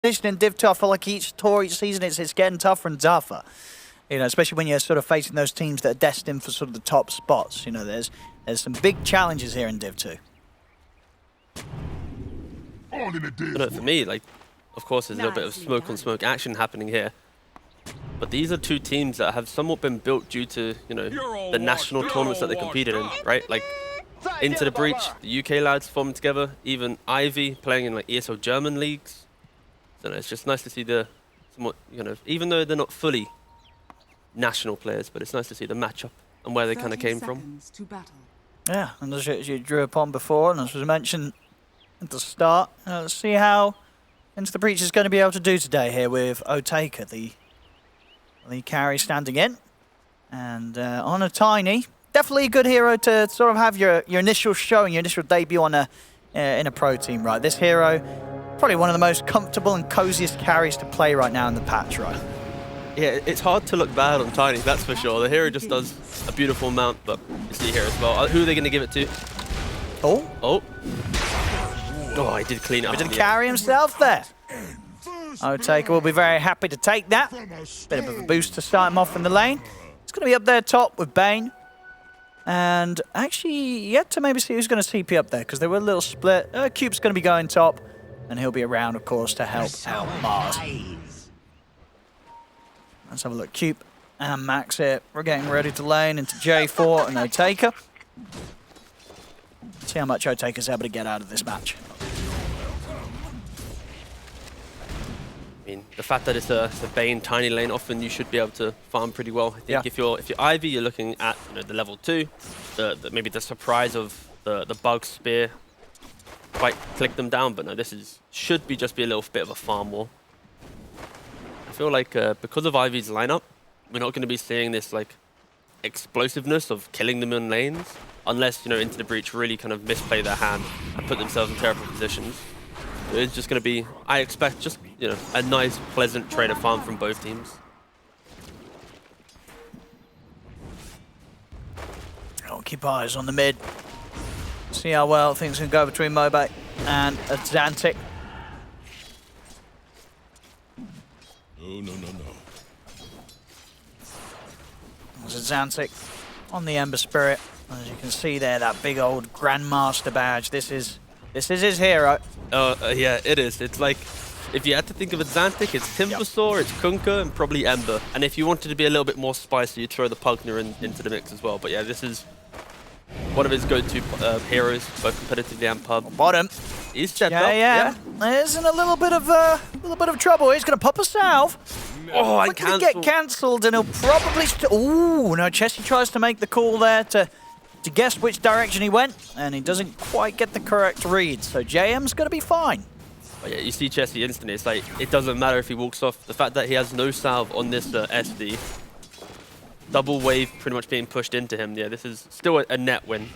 in Div 2, I feel like each tour, each season, it's getting tougher and tougher. You know, especially when you're sort of facing those teams that are destined for sort of the top spots. You know, there's some big challenges here in Div 2. But for me, like, of course, there's a little bit of smoke on smoke action happening here. But these are two teams that have somewhat been built due to, you know, the national tournaments that they competed in, right? Like, Into the Breach, the UK lads forming together, even Ivy playing in like ESL German leagues. So it's just nice to see the somewhat, you know, even though they're not fully national players, but it's nice to see the matchup and where they kind of came from. Yeah, and as you drew upon before, and as was mentioned at the start, let's see how Into the Breach is going to be able to do today here with Otaka, the carry standing in. And on a Tiny, definitely a good hero to sort of have your initial showing, your initial debut on in a pro team, right? This hero, probably one of the most comfortable and coziest carries to play right now in the patch, right? Yeah, it's hard to look bad on Tiny, that's for sure. The hero just does a beautiful amount, but you see here as well. Who are they going to give it to? Oh, he did clean it up. He did carry himself there. Otaka will be very happy to take that. Bit of a boost to start him off in the lane. It's going to be up there top with Bane. And actually, yet to maybe see who's going to CP up there, because they were a little split. Cube's going to be going top, and he'll be around, of course, to help out Mars. Let's have a look. Cube and Max here. We're getting ready to lane into J4 and Otaka. See how much Otaka's able to get out of this match. I mean, the fact that it's a Bane tiny lane, often you should be able to farm pretty well. I think if you're Ivy, you're looking at, you know, the level 2, maybe the surprise of the bug spear, quite click them down. But no, this should be just a little bit of a farm war. I feel like because of Ivy's lineup, we're not going to be seeing this like explosiveness of killing them in lanes, unless, you know, Into the Breach really kind of misplay their hand and put themselves in terrible positions. It's just going to be, I expect, just, you know, a nice, pleasant trader farm from both teams. I'll keep eyes on the mid. See how well things can go between Mobay and Xantic. No. There's Xantic on the Ember Spirit. As you can see there, that big old Grandmaster badge. This is his hero. Yeah, it is. It's like, if you had to think of a Xantic, it's Timbersaw, it's Kunkka, and probably Ember. And if you wanted to be a little bit more spicy, you'd throw the Pugner into the mix as well. But yeah, this is one of his go-to heroes, both competitively and pub. Bottom. He's stepped up. Yeah. There's in a little bit of trouble. He's going to pop a salve. Oh, and cancel. Get cancelled, and he'll probably... Ooh, no, Chessie tries to make the call there to guess which direction he went, and he doesn't quite get the correct read. So JM's going to be fine. But yeah, you see Chessie instantly. It's like, it doesn't matter if he walks off. The fact that he has no salve on this SD, double wave pretty much being pushed into him. Yeah, this is still a net win.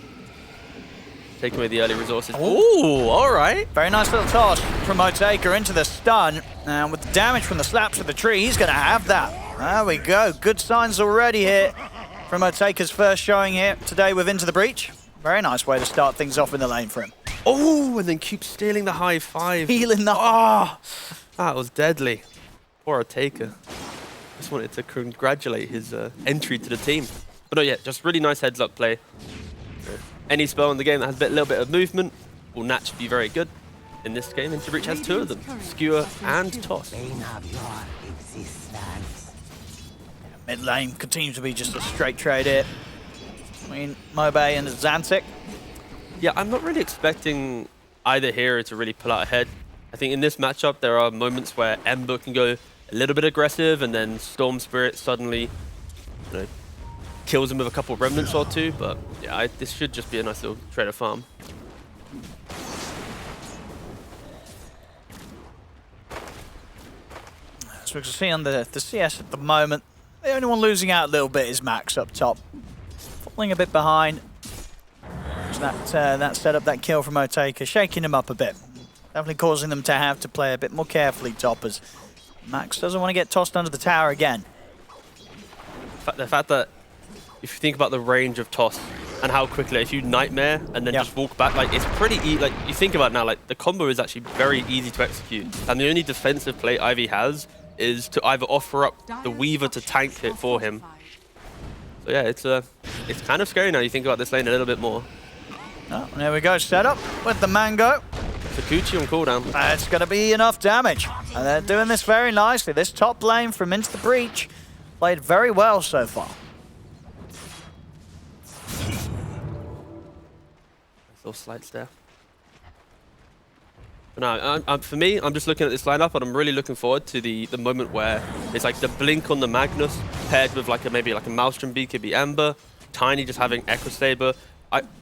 Taking away the early resources. Ooh, all right. Very nice little toss from Otaka into the stun. And with the damage from the slaps of the tree, he's going to have that. There we go. Good signs already here from Otaka's first showing here today with Into the Breach. Very nice way to start things off in the lane for him. Oh, and then keep stealing the high five. Healing the... Oh, that was deadly. Poor Otaka. Just wanted to congratulate his entry to the team. But no, yeah, just really nice heads-up play. Any spell in the game that has a little bit of movement will naturally be very good. In this game, Into the Breach has 2 of them, Skewer and Toss. Mid lane continues to be just a straight trade here between Mobay and Xantic. Yeah, I'm not really expecting either hero to really pull out ahead. I think in this matchup, there are moments where Ember can go a little bit aggressive, and then Storm Spirit suddenly, you know, kills him with a couple of remnants or 2. But yeah, this should just be a nice little trader farm. As we can see on the CS at the moment, the only one losing out a little bit is Max up top. Falling a bit behind. That setup, that kill from Otaka, shaking him up a bit. Definitely causing them to have to play a bit more carefully top, as Max doesn't want to get tossed under the tower again. The fact that if you think about the range of Toss and how quickly, if you Nightmare and then just walk back, like it's pretty easy. Like you think about it now, like the combo is actually very easy to execute. And the only defensive play Ivy has is to either offer up the Weaver to tank it for him. So yeah, it's kind of scary now. You think about this lane a little bit more. Oh, there we go, set up with the Mango. Sakuchi on cooldown. It's going to be enough damage. And they're doing this very nicely. This top lane from Into the Breach played very well so far. Little slides there. But no, for me, I'm just looking at this lineup, and I'm really looking forward to the moment where it's like the blink on the Magnus paired with like maybe like a Maelstrom Bee, could be Ember, Tiny just having Echo Saber.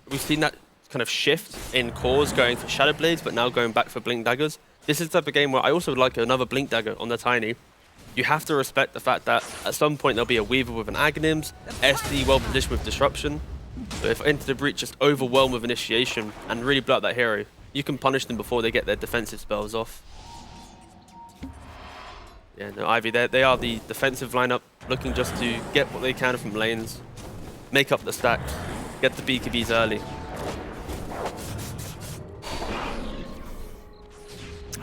We've seen that kind of shift in cores going for Shadow Blades, but now going back for Blink Daggers. This is the type of game where I also would like another Blink Dagger on the Tiny. You have to respect the fact that at some point there'll be a Weaver with an Aghanims, SD well positioned with Disruption. So if Into the Breach just overwhelm with Initiation and really blow out that hero, you can punish them before they get their defensive spells off. Yeah, no, Ivy, they are the defensive lineup, looking just to get what they can from lanes, make up the stacks, get the BKBs early.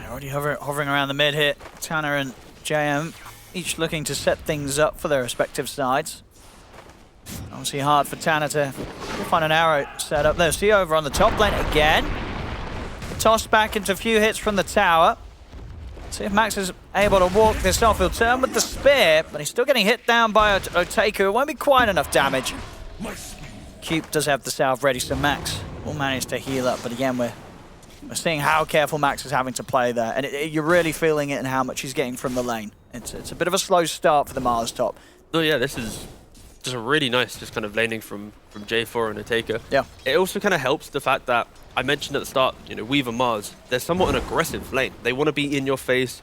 Already hovering around the mid here. Tanner and JM each looking to set things up for their respective sides. Obviously hard for Tanner to find an arrow set up there. See over on the top lane again. Toss back into a few hits from the tower. See if Max is able to walk this off. He'll turn with the spear, but he's still getting hit down by Otake. It won't be quite enough damage. Cube does have the salve ready, so Max will manage to heal up. But again, we're seeing how careful Max is having to play there. And you're really feeling it in how much he's getting from the lane. It's a bit of a slow start for the Mars top. Oh yeah, this is just really nice, just kind of laning from J4 and Otake. Yeah. It also kind of helps the fact that I mentioned at the start, you know, Weaver Mars, they're somewhat an aggressive lane. They want to be in your face,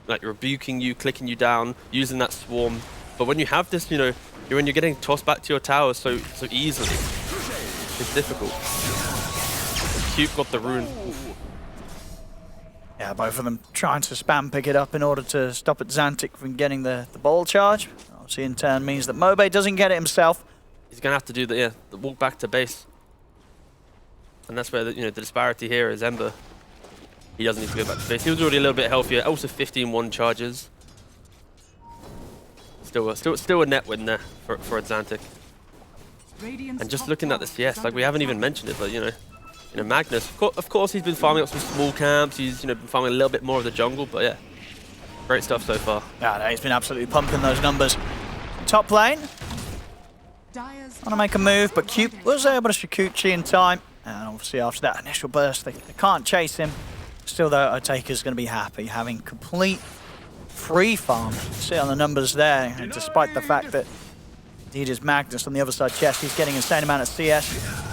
like rebuking you, clicking you down, using that swarm. But when you have this, you know, when you're getting tossed back to your tower so easily, it's difficult. Cube got the rune. Yeah, both of them trying to spam pick it up in order to stop it Xantic from getting the ball charge. Obviously in turn means that Mobe doesn't get it himself. He's going to have to do the walk back to base. And that's where the disparity here is Ember. He doesn't need to go back to base. He was already a little bit healthier. Also 15-1 charges. Still a net win there for Xantic. And just looking at the CS, like we haven't even mentioned it, but you know, Magnus. Of course, he's been farming up some small camps. He's been farming a little bit more of the jungle, but yeah, great stuff so far. Yeah, no, he's been absolutely pumping those numbers. Top lane. Want to make a move, but Cube was able to Sakuchi in time. And obviously after that initial burst, they can't chase him. Still though, Otaker's going to be happy, having complete free farm. See on the numbers there, and despite the fact that indeed is Magnus on the other side chest, he's getting an insane amount of CS.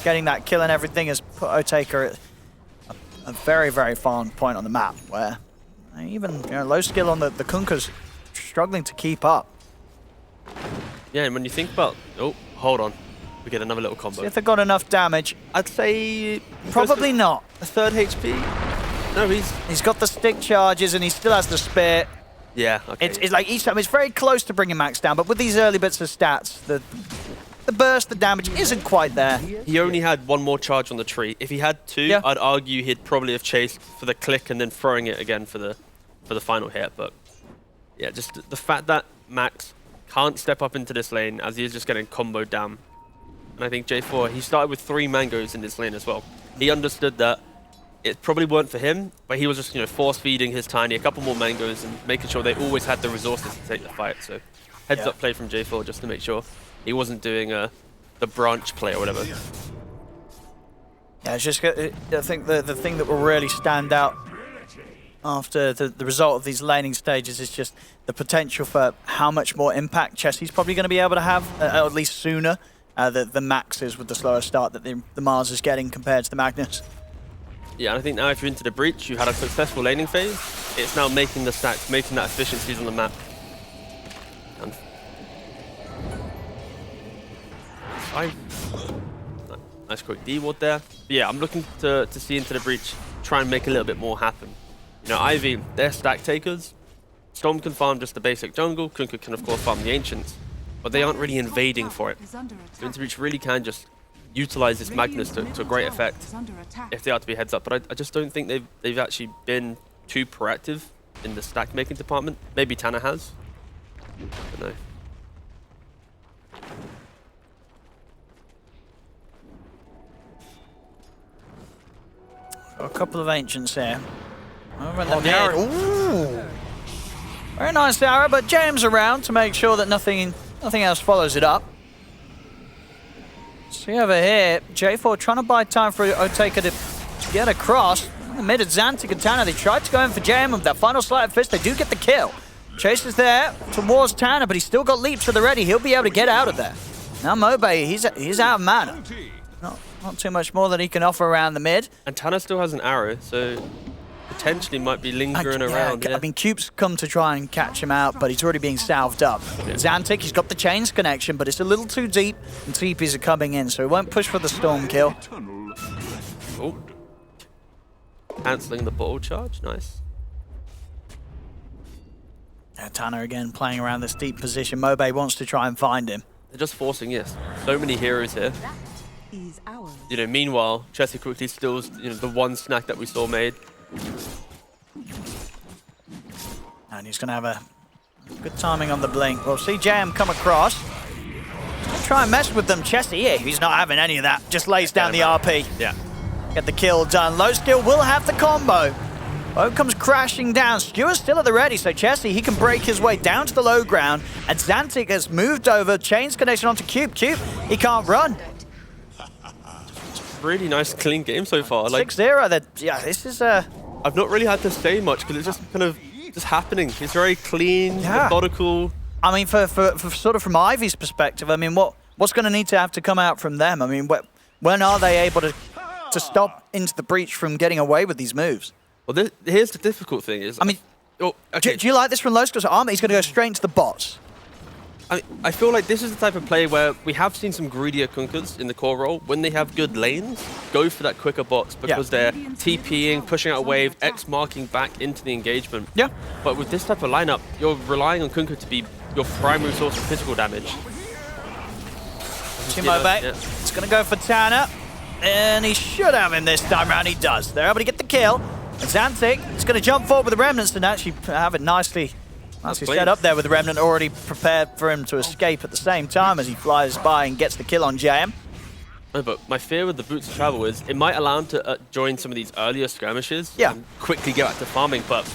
Getting that kill and everything has put Otaker at a very, very far point on the map, where even low skill on the Kunka's struggling to keep up. Yeah, and when you think about... Oh, hold on. We get another little combo. See if they got enough damage. I'd say... Probably not. A third HP? No, he's got the stick charges and he still has the spear. Yeah, okay. It's like each time, it's very close to bringing Max down, but with these early bits of stats, the burst, the damage isn't quite there. He only had one more charge on the tree. If he had two, yeah, I'd argue he'd probably have chased for the click and then throwing it again for the final hit. But yeah, just the fact that Max can't step up into this lane as he's just getting comboed down. And I think J4, he started with 3 mangoes in this lane as well. He understood that it probably weren't for him, but he was just force feeding his Tiny a couple more mangoes and making sure they always had the resources to take the fight. So heads up play from J4 just to make sure he wasn't doing the branch play or whatever. Yeah, it's just I think the thing that will really stand out after the result of these laning stages is just the potential for how much more impact Chessie's probably going to be able to have, at least sooner, the Max is with the slower start that the Mars is getting compared to the Magnus. Yeah, and I think now if you're into the breach, you had a successful laning phase. It's now making the stacks, making that efficiencies on the map. And fine. Nice quick D-ward there. But yeah, I'm looking to see into the breach, try and make a little bit more happen. Ivy, they're stack takers. Storm can farm just the basic jungle. Kunka can of course farm the ancients, but they aren't really invading for it. So into breach really can just utilize this Magnus to great effect if they are to be heads up. But I just don't think they've actually been too proactive in the stack making department. Maybe Tanner has. I don't know. Got a couple of ancients here. Over in the mid. Ooh. Very nice arrow, but James around to make sure that nothing else follows it up. See over here, J4 trying to buy time for Oteka to get across. In the mid of Xantic and Tanner, they tried to go in for JM with that final sleight of fist. They do get the kill. Chase is there towards Tanner, but he's still got leaps to the ready. He'll be able to get out of there. Now Mobe, he's out of mana. Not too much more that he can offer around the mid. And Tanner still has an arrow, so potentially might be lingering around. Yeah. I mean, Cube's come to try and catch him out, but he's already being salved up. Yeah. Xantic, he's got the chains connection, but it's a little too deep, and TPs are coming in, so he won't push for the storm kill. Oh. Cancelling the bottle charge, nice. Tanner again playing around this deep position. Mobe wants to try and find him. They're just forcing, yes. So many heroes here. You know, meanwhile, Chessie quickly steals, you know, the one snack that we saw made. And he's going to have a good timing on the blink. We'll see Jam come across. Try and mess with them. Chessie, yeah, he's not having any of that. Just lays down the RP. Yeah. Get the kill done. Low skill will have the combo. Bo comes crashing down. Skewer's still at the ready, so Chessie, he can break his way down to the low ground. And Xantic has moved over. Chains connection onto Cube. Cube, he can't run. Really nice, clean game so far. Like 6-0. Yeah, this is I've not really had to say much because it's just kind of just happening. It's very clean, methodical. I mean, for sort of from Ivy's perspective, I mean, what's going to need to have to come out from them? I mean, when are they able to stop Into the Breach from getting away with these moves? Well, here's the difficult thing is. I mean, okay. do you like this from low skills? Armor, he's going to go straight into the bots. I feel like this is the type of play where we have seen some greedier Kunkers in the core role. When they have good lanes, go for that quicker bots because they're TPing, pushing out a wave, X marking back into the engagement. Yeah. But with this type of lineup, you're relying on Kunker to be your primary source of physical damage. Timo back. Yeah. It's going to go for Tanner. And he should have him this time round. He does. They're able to get the kill. And Xantic is going to jump forward with the Remnants and actually have it nicely set up there with the Remnant already prepared for him to escape at the same time as he flies by and gets the kill on JM. No, but my fear with the Boots of Travel is it might allow him to join some of these earlier skirmishes and quickly get back to farming, but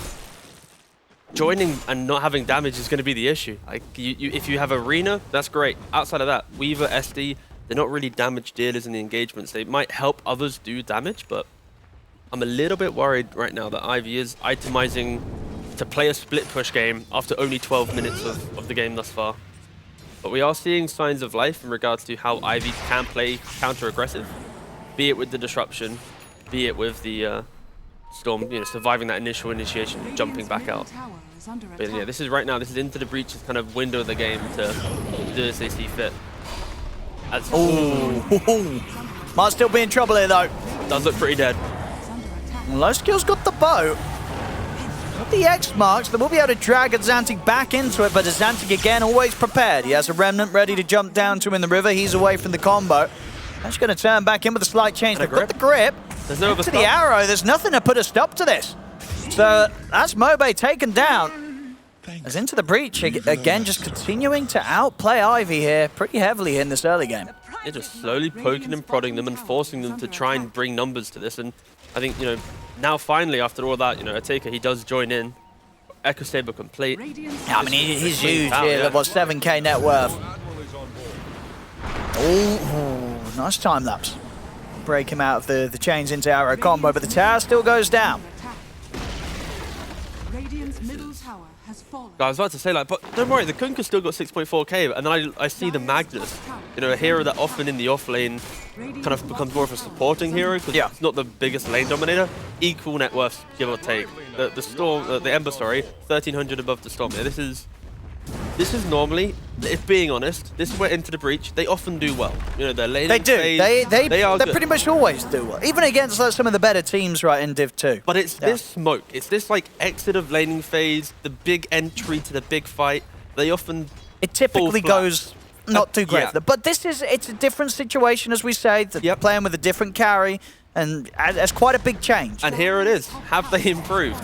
joining and not having damage is going to be the issue. Like if you have Arena, that's great. Outside of that, Weaver, SD, they're not really damage dealers in the engagements. They might help others do damage, but I'm a little bit worried right now that Ivy is itemizing to play a split push game after only 12 minutes of the game thus far. But we are seeing signs of life in regards to how Ivy can play counter-aggressive, be it with the disruption, be it with the Storm, you know, surviving that initial initiation, jumping back out. But yeah, this is right now, this is Into the Breach's kind of window of the game to do as they see fit. Might still be in trouble here though. Does look pretty dead. Low skill's got the bow. Got the X marks, they will be able to drag Xantic back into it, but Xantic again always prepared. He has a Remnant ready to jump down to in the river. He's away from the combo. That's going to turn back in with a slight change. They've got the grip. There's no to the arrow. There's nothing to put a stop to this. So that's Mobe taken down. As Into the Breach again, just continuing to outplay Ivy here pretty heavily in this early game. They're just slowly poking and prodding them and forcing them to try and bring numbers to this. And I think, you know, now finally after all that, you know, Oteka, he does join in. Echo Saber complete. Yeah, I mean, he's huge here. What, 7k net worth. Oh, nice time lapse. Break him out of the chains into arrow combo, but the tower still goes down. I was about to say, like, but don't worry, the Kunker still got 6.4k, and then I see the Magnus, you know, a hero that often in the off lane kind of becomes more of a supporting hero because it's not the biggest lane dominator. Equal net worth, give or take. The Storm, the Ember, sorry, 1300 above the Storm. Yeah, this is normally, if being honest, this is where Into the Breach, they often do well. You know, their lane They do. Phase, they pretty much always do well. Even against like, some of the better teams right in Div 2. But it's this smoke. It's this like exit of laning phase, the big entry to the big fight. They often It typically goes not too great yeah. for them. But it's a different situation, as we say. They're playing with a different carry, and it's quite a big change. And here it is. Have they improved?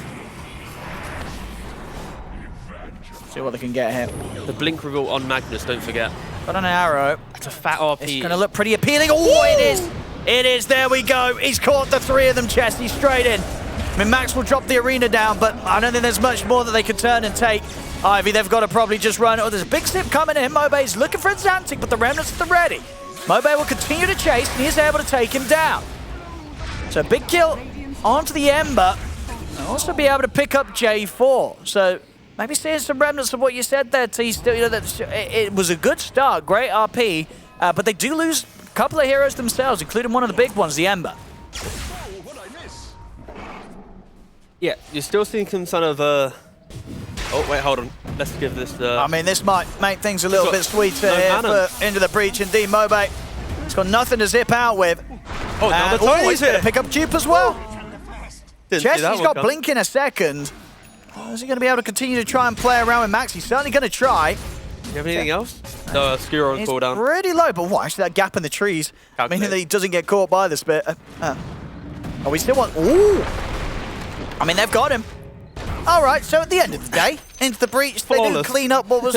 See what they can get here. The blink reveal on Magnus, don't forget. Got an arrow. It's a fat RP. It's going to look pretty appealing. Oh, it is. It is. There we go. He's caught the three of them, Chesty, straight in. I mean, Max will drop the arena down, but I don't think there's much more that they can turn and take. Ivy, they've got to probably just run. Oh, there's a big sip coming in. Mobe's looking for a Xantic, but the Remnants are ready. Mobe will continue to chase, and he's able to take him down. So big kill onto the Ember. And also be able to pick up J4. So maybe seeing some remnants of what you said there, T. Still, you know, it was a good start, great RP, but they do lose a couple of heroes themselves, including one of the big ones, the Ember. Yeah, you're still seeing some sort of oh wait, hold on. Let's give this. I mean, this might make things a little bit sweeter here for Into the Breach. Indeed, Mobe, he's got nothing to zip out with. Oh, now the he's Tony's going here. to pick up Dupe as well. Chesty's got coming. Blink in a second. Is he going to be able to continue to try and play around with Max? He's certainly going to try. Do you have anything else? No, Skewer on He's cooldown. pretty low, but what? Actually, that gap in the trees, meaning that he doesn't get caught by this bit. Oh, we still want... Ooh! I mean, they've got him. All right, so at the end of the day, Into the Breach, they do clean up what was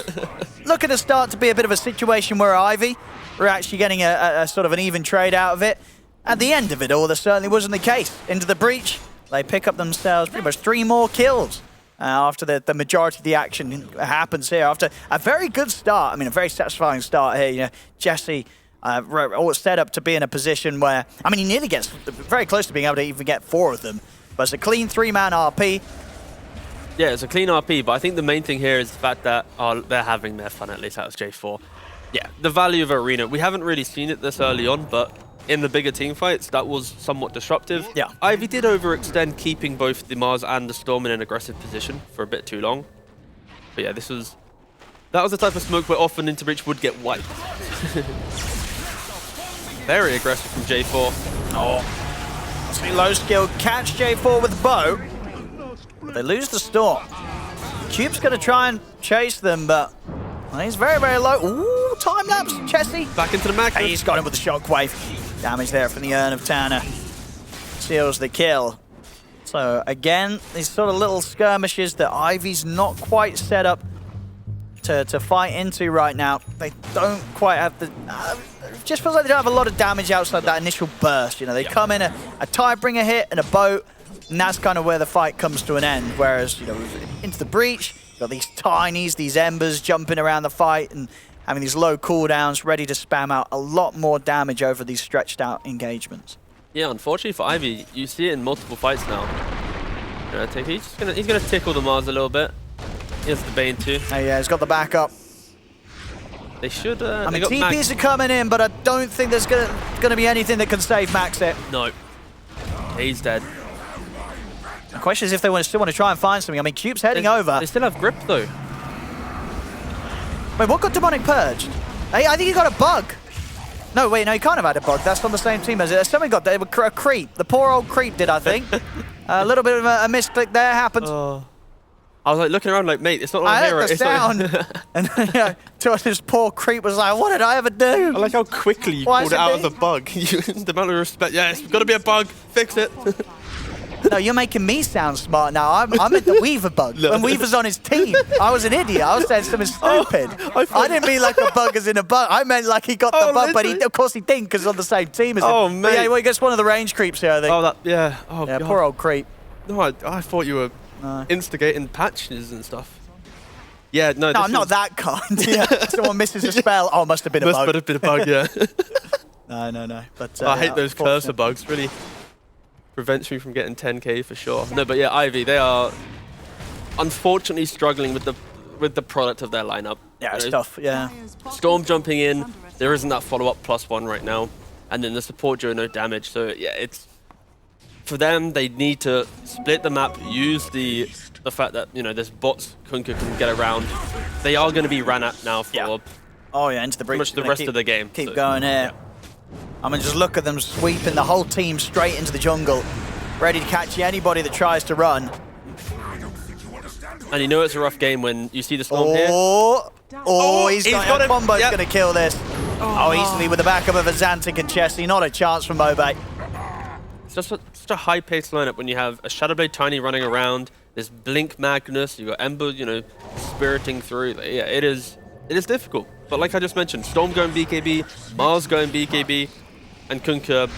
looking to start to be a bit of a situation where Ivy were actually getting a sort of an even trade out of it. At the end of it all, that certainly wasn't the case. Into the Breach, they pick up themselves pretty much 3 more kills. After the majority of the action happens here, after a very good start, I mean, a very satisfying start here. You know, Jesse all set up to be in a position where, I mean, he nearly gets very close to being able to even get 4 of them. But it's a clean 3-man RP. Yeah, it's a clean RP, but I think the main thing here is the fact that they're having their fun, at least out of J4. Yeah, the value of Arena, we haven't really seen it this early on, but in the bigger team fights, that was somewhat disruptive. Yeah. Ivy did overextend, keeping both the Mars and the Storm in an aggressive position for a bit too long. But yeah, that was the type of smoke where often Into Breach would get wiped. Very aggressive from J4. Oh, see low skill, catch J4 with the bow. But they lose the Storm. Cube's going to try and chase them, but he's very, very low. Ooh, time lapse, Chesty. Back into the Magnus. Hey, he's got him with the shockwave. Damage there from the Urn of Tanner. Seals the kill. So again, these sort of little skirmishes that Ivy's not quite set up to fight into right now. They don't quite have the... just feels like they don't have a lot of damage outside that initial burst. You know, they come in a Tidebringer hit and a boat, and that's kind of where the fight comes to an end. Whereas, you know, Into the Breach, you've got these tinies, these embers jumping around the fight and having these low cooldowns, ready to spam out a lot more damage over these stretched out engagements. Yeah, unfortunately for Ivy, you see it in multiple fights now. He's gonna tickle the Mars a little bit. He has the Bane too. Oh yeah, he's got the backup. They should. I mean, TPs are coming in, but I don't think there's gonna be anything that can save Max it. No, he's dead. The question is if they still want to try and find something. I mean, Cube's heading over. They still have grip though. Wait, what got Demonic purged? Hey, I think he got a bug. No, wait, no, he can't have had a bug. That's on the same team as it. Someone got a creep. The poor old creep did, I think. A little bit of a misclick there happened. I was like looking around like, mate, it's not like I hero. heard the sound. And you know, this poor creep was like, what did I ever do? I like how quickly you pulled it out of the bug. The amount of respect. Yeah, it's got to be a bug. Fix it. No, you're making me sound smart now. I'm at the Weaver bug. No. When Weaver's on his team, I was an idiot. I was saying something stupid. I didn't mean like a bug as in a bug. I meant like he got the bug, but of course he didn't because he's on the same team as him. Oh, man. Yeah, well, he gets one of the range creeps here, I think. Oh, yeah. Oh, yeah, God. poor old creep. No, I thought you were instigating patches and stuff. Yeah, no. No, I'm not that kind. Yeah. Someone misses a spell. Oh, must have been a bug. Must have been a bug, yeah. No. But I hate those cursor bugs. Really prevents me from getting 10k for sure. No, but yeah, Ivy, they are unfortunately struggling with the product of their lineup. Yeah, it's tough. Yeah. Storm jumping in. There isn't that follow-up +1 right now, and then the support during no damage. So yeah, it's for them. They need to split the map, use the fact that there's bots Kunkka can get around. They are going to be ran at now for Into the Breach. pretty much the rest of the game. Keep going here. I mean, just look at them sweeping the whole team straight into the jungle, ready to catch anybody that tries to run. And you know it's a rough game when you see the storm here. Oh, he's got a him. combo's Yep. going to kill this. Oh, easily with the backup of a Xantic and Chesty. Not a chance from Mobe. It's just such a high-paced lineup when you have a Shadowblade Tiny running around, this Blink Magnus, you've got Ember, you know, spiriting through. Yeah, it is difficult. But like I just mentioned, Storm going BKB, Mars going BKB, and Kunkka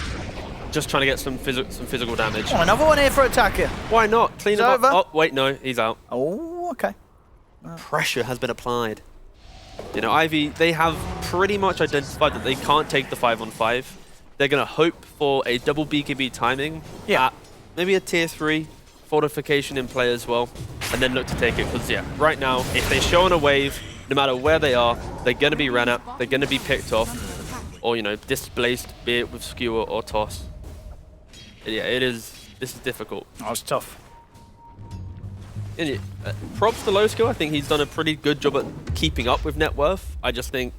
just trying to get some physical damage. Oh, another one here for Attacker. Why not? Clean him over. up. Oh, wait, no, he's out. Oh, okay. Pressure has been applied. You know, Ivy, they have pretty much identified that they can't take the 5-on-5. They're going to hope for a double BKB timing. Yeah. At maybe a tier 3 fortification in play as well. And then look to take it. Because, yeah, right now, if they show on a wave, no matter where they are, they're going to be ran at, they're going to be picked off, or, you know, displaced, be it with skewer or toss. Yeah, this is difficult. That was tough. And props to Low Skill. I think he's done a pretty good job at keeping up with net worth. I just think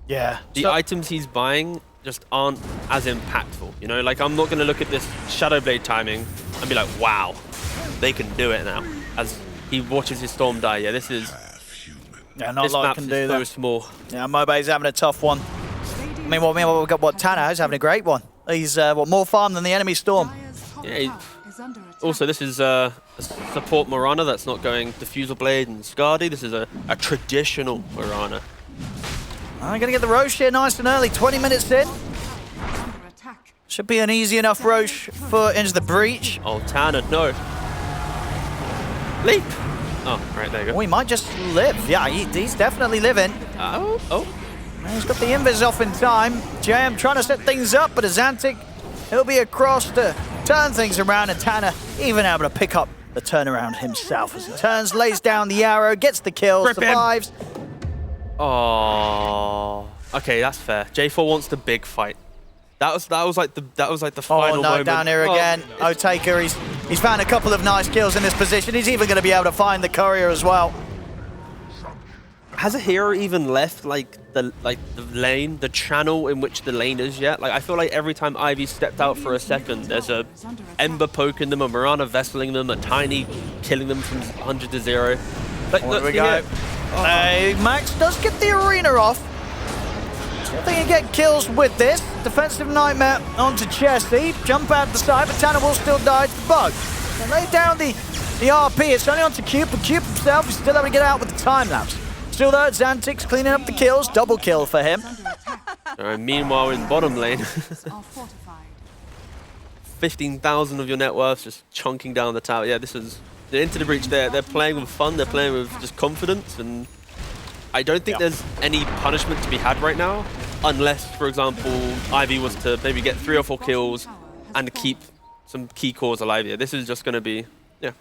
Yeah. the items he's buying just aren't as impactful. You know, like I'm not going to look at this Shadowblade timing and be like, wow, they can do it now. As he watches his Storm die. Yeah, this Yeah, not a lot map can is do so that. small. Yeah, Mobe's having a tough one. Meanwhile, we've got Tana's having a great one. He's more farm than the enemy Storm. Yeah, also, this is a support Mirana that's not going Diffusal Blade and Scardy. This is a traditional Mirana. I'm going to get the Roche here nice and early, 20 minutes in. Should be an easy enough Roche for Into the Breach. Oh, Tana, no. Leap! Oh, right, there you Oh, go. he might just live. Yeah, he's definitely living. Oh. He's got the invis off in time. JM trying to set things up, but Xantic, he'll be across to turn things around, and Tana even able to pick up the turnaround himself as he turns, lays down the arrow, gets the kill, Rip him. survives. Oh. Okay, that's fair. J4 wants the big fight. That was like the Oh final no, moment. down here again. Oh, Otaker, he's found a couple of nice kills in this position. He's even going to be able to find the courier as well. has a hero even left the lane, the channel in which the lane is yet? Like I feel like every time Ivy stepped out for a second, there's a Ember poking them, a Mirana vesseling them, a Tiny killing them from 100 to 0. Like, There we go. Max does get the arena off. I think he get kills with this. Defensive Nightmare onto Chesty. Jump out the side, but Tanner will still die to the bug. And lay down the RP. It's only onto Cube, but Cube himself is still able to get out with the time lapse. Still though, Xantic's cleaning up the kills. Double kill for him. Meanwhile, in bottom lane, 15,000 of your net worth just chunking down the tower. Yeah, this is the Into the Breach. They're playing with fun. They're playing with just confidence, and I don't think there's any punishment to be had right now, unless, for example, Ivy was to maybe get 3 or 4 kills and keep some key cores alive. Yeah, this is just going to be, yeah.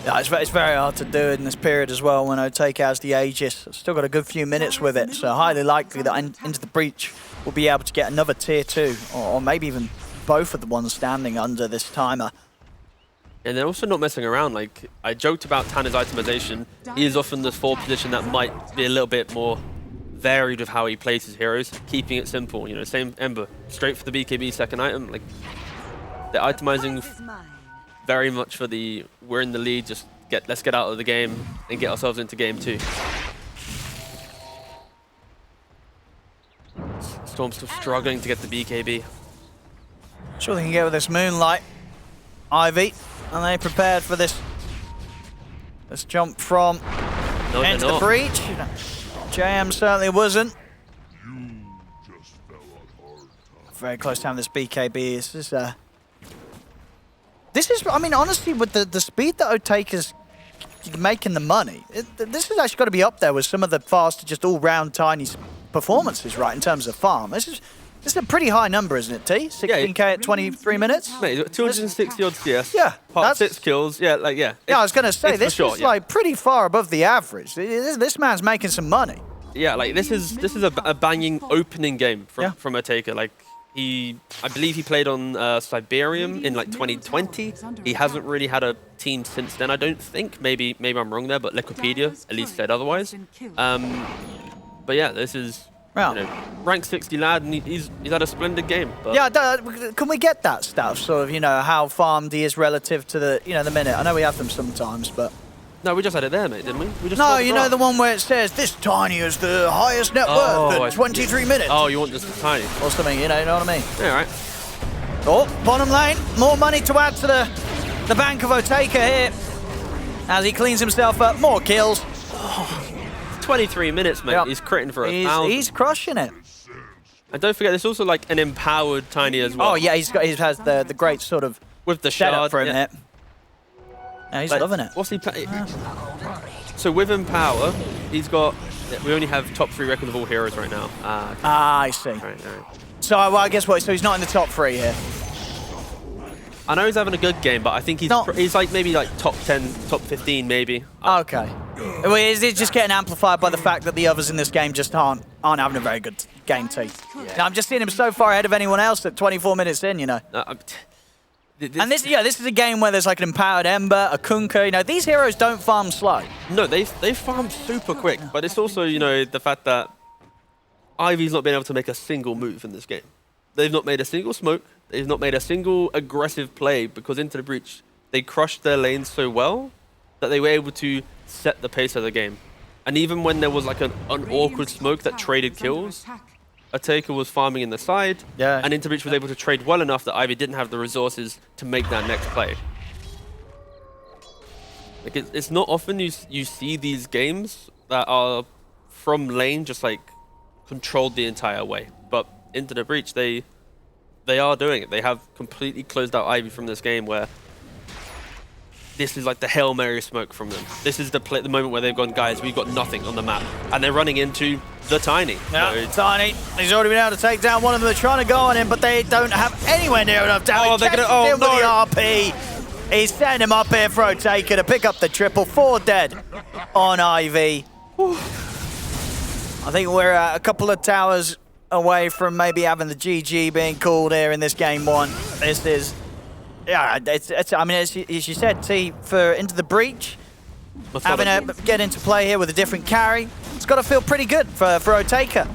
Yeah, it's very hard to do in this period as well when Otake has the Aegis. Still got a good few minutes with it, so highly likely that Into the Breach will be able to get another tier 2, or maybe even both of the ones standing under this timer. And they're also not messing around. Like, I joked about Tanner's itemization. He is often the 4 position that might be a little bit more varied with how he plays his heroes, keeping it simple. You know, same Ember, straight for the BKB second item. Like, they're itemizing very much for the we're in the lead, just let's get out of the game and get ourselves into game 2. Storm's still struggling to get the BKB. Sure they can get with this Moonlight. Ivy, and they prepared for this jump from No, they're Into the not. Breach. JM certainly wasn't. Very close to having this BKB. This is, I mean, honestly, with the speed that Otaker's making the money, this has actually got to be up there with some of the faster, just all-round Tiny performances, right, in terms of farm. This is a pretty high number, isn't it, T? 16k at 23 minutes? Mate, 260 odd CS. Yeah, Part 6 kills. Yeah, like, yeah. Yeah, I was going to say, it's for this sure, is, yeah. like, pretty far above the average. This man's making some money. Yeah, like, this is a banging opening game from Otaker. Like, I believe he played on Siberium in, like, 2020. He hasn't really had a team since then, I don't think. Maybe I'm wrong there, but Liquipedia at least said otherwise. But yeah, this is... Well, you know, rank 60 lad, and he's had a splendid game. But yeah, can we get that stuff? Sort of, you know, how farmed he is relative to the minute. I know we have them sometimes, but No, we just had it there, mate, didn't we? We just No, saw you know graph. the one where it says this Tiny is the highest net worth at 23 minutes. Oh, you want just the Tiny? Or something, you know what I mean? Yeah, right. Oh, bottom lane, more money to add to the bank of Otaka here. As he cleans himself up, more kills. 23 minutes, mate. Yep. He's critting for 1,000. He's crushing it. And don't forget, there's also like an empowered Tiny as well. Oh yeah, he has the great sort of With the setup shard for him yeah. here. Yeah, he's Like, loving it. What's he So with Empower, he's got... We only have top 3 records of all heroes right now. I see. All right. So well, I guess what? So he's not in the top 3 here. I know he's having a good game, but I think he's like maybe like top 10, top 15 maybe. Okay. Well, is it just getting amplified by the fact that the others in this game just aren't having a very good game too? Yeah. I'm just seeing him so far ahead of anyone else at 24 minutes in, you know. And this is a game where there's like an empowered Ember, a Kunkka. You know, these heroes don't farm slow. No, they farm super quick, but it's also, you know, the fact that Ivy's not been able to make a single move in this game. They've not made a single smoke. They've not made a single aggressive play because into the breach, they crushed their lanes so well that they were able to set the pace of the game. And even when there was like an awkward smoke that traded kills, Otaka was farming in the side, and Interbreach was able to trade well enough that Ivy didn't have the resources to make that next play. Like it's not often you see these games that are from lane just like controlled the entire way, but into the breach they are doing it. They have completely closed out Ivy from this game where this is like the Hail Mary smoke from them. This is the moment where they've gone, guys, we've got nothing on the map. And they're running into the Tiny. Yeah, Tiny. He's already been able to take down one of them. They're trying to go on him, but they don't have anywhere near enough damage. Oh, they're gonna, with the RP. He's setting him up here for Otaka to pick up the triple. 4 dead on Ivy. I think we're a couple of towers away from maybe having the GG being called here in this game 1. This is... Yeah, I mean, as you said, T, for Into the Breach, having to get into play here with a different carry, it's got to feel pretty good for Otaka.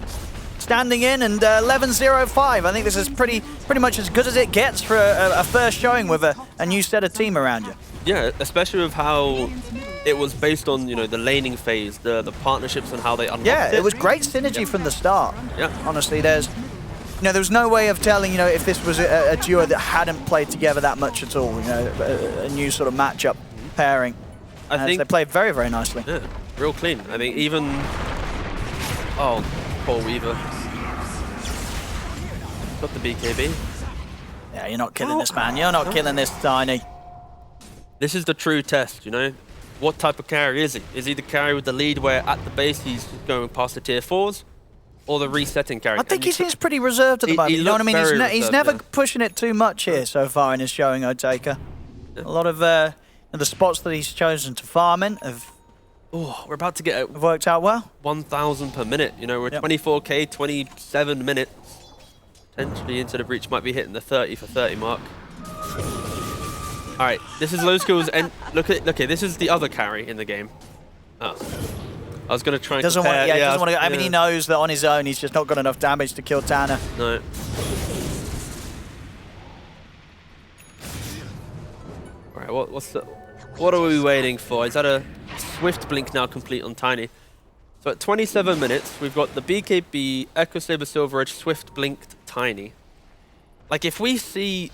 Standing in and 11-0-5. I think this is pretty much as good as it gets for a first showing with a new set of team around you. Yeah, especially with how it was based on, you know, the laning phase, the partnerships and how they unlocked it. It was great synergy from the start. Yeah. Honestly, there was no way of telling, you know, if this was a duo that hadn't played together that much at all. You know, a new sort of matchup pairing. I think they played very, very nicely. Yeah, real clean. I think even... Oh, poor Weaver. Got the BKB. Yeah, you're not killing this, man. You're not killing this, Tiny. This is the true test, you know? What type of carry is he? Is he the carry with the lead where at the base he's going past the tier 4s? Or the resetting carry? I think he seems pretty reserved at the moment. You know what I mean? He's never pushing it too much here so far in his showing, Otaka. Yeah. A lot of the spots that he's chosen to farm in have we're about to get worked out well. 1,000 per minute. You know, we're 24k, 27 minutes. Potentially Into the Breach might be hitting the 30 for 30 mark. All right, this is low skills, and look at this is the other carry in the game. Oh. I was going to try and compare. He doesn't want to. I mean, he knows that on his own he's just not got enough damage to kill Tanner. No. All right, what are we waiting for? Is that a swift blink now complete on Tiny? So at 27 minutes, we've got the BKB, Echo Saber Silver Edge, swift blinked Tiny. Like if we see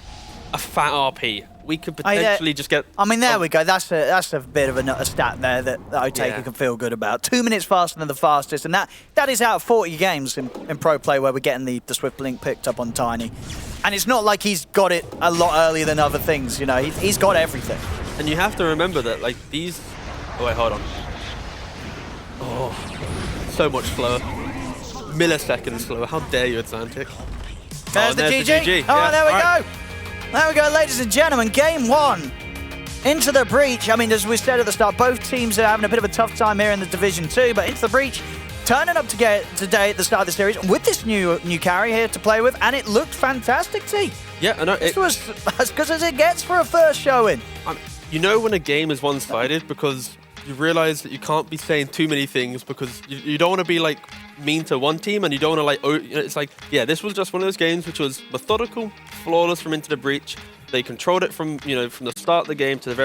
a fat RP, we could potentially just get... I mean, there we go. That's a bit of a stat there that Otaka can feel good about. 2 minutes faster than the fastest, and that is out of 40 games in pro play where we're getting the Swift Blink picked up on Tiny. And it's not like he's got it a lot earlier than other things, you know. He's got everything. And you have to remember that, like, these... Oh, wait, hold on. Oh, so much slower. Milliseconds slower. How dare you, Atlantic? There's the GG. Oh, there we go. There we go, ladies and gentlemen. Game 1. Into the Breach. I mean, as we said at the start, both teams are having a bit of a tough time here in the Division 2, but Into the Breach turning up today at the start of the series with this new carry here to play with, and it looked fantastic, T. Yeah, I know. This was as good as it gets for a first showing. You know when a game is one-sided because you realize that you can't be saying too many things because you don't want to be like mean to one team and you don't want to like, it's like, yeah, this was just one of those games which was methodical, flawless from Into the Breach. They controlled it from the start of the game to the very